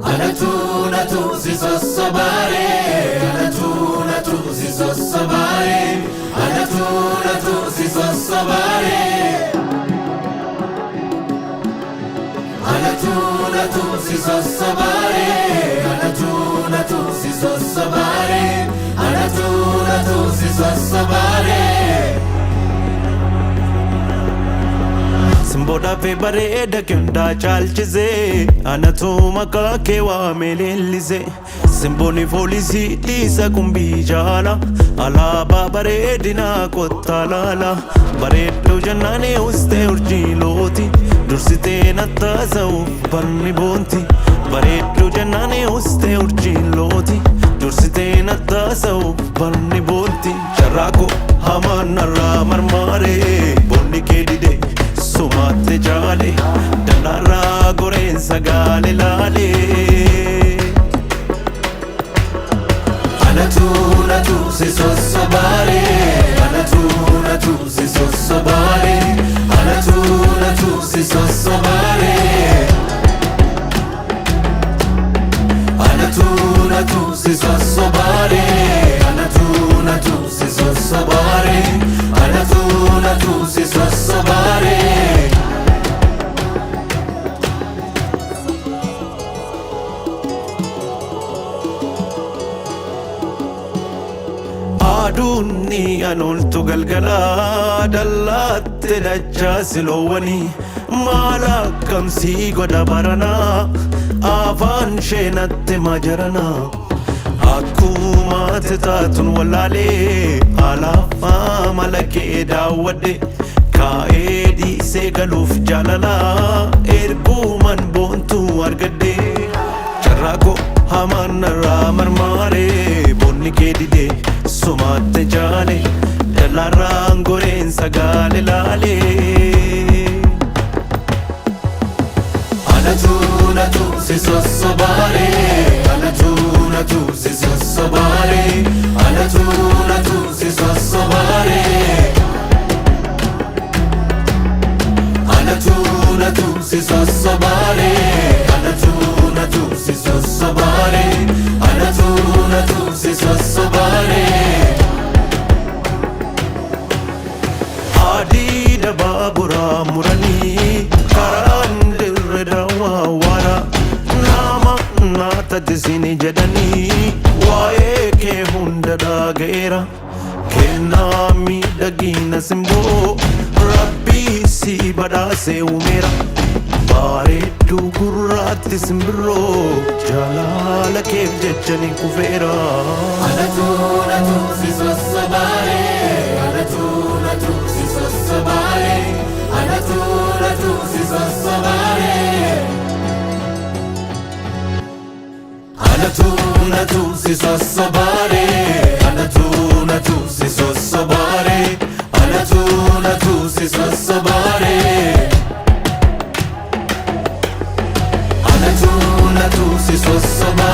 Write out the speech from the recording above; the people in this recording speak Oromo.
Anatu si sossobare, Anatu si sossobare, Anatu si sossobare, Anatu si sossobare, Anatu si sossobare, Anatu si sossobare. Simboda fe bareeda kunda chalchise Anatu maqaa kee waamee leellise Simboonni foolisii dhiisa kumbii jaala Alaabaa bareedinaa kottaa laala Bareedduu jannaanii ustee urjiilooti Dursitee nattaasa'uuf barni boonti Bareedduu jannaanii ustee urjiilooti Dursitee nattaasa'uuf barni boonti Carraaqoo hamaan narraa marmaaree Bonni kee didee Sumatte jaale Dalarraa goreensa gaale laale Anatu si sossobare Anatu si sossobare Anatu si sossobare Anatu si sossobare Anatu si sossobare Anatu si sossobare Adunni anoltu galgala dallatte dachaa siloowwanii maal akkamsii godha baranaa afaan sheenatte majaranaa akkuma taatun wallaalee alaafaa malakee daawwadhe kaa'ee dhiisee galuuf jaalalaa erguuman boontuu argadhe carraaqoo hamaan narraa marmaaree bonni kee didee Sumatte jaale Dalarraan goreensa gaale laale Anatu si sossobare Anatu si sossobare Anatu si sossobare Anatu si sossobare Anatu si sossobare Anatu si sossobare Adida babura muranii karaan dirre daawwaawwaadha nama naatadisini jedhanii waa'ee kee hunda dhaga'eera kennaa miidhagina simboo rabbii si badhaasee uumeera bareedduu gurraatti simbirroo jaalala keef jechanii kufeera Anatu si sossobare Anatu si sossobare Anatu si sossobare Anatu si sossobare Anatu si sossobare Anatu si sossobare Anatu si sossobare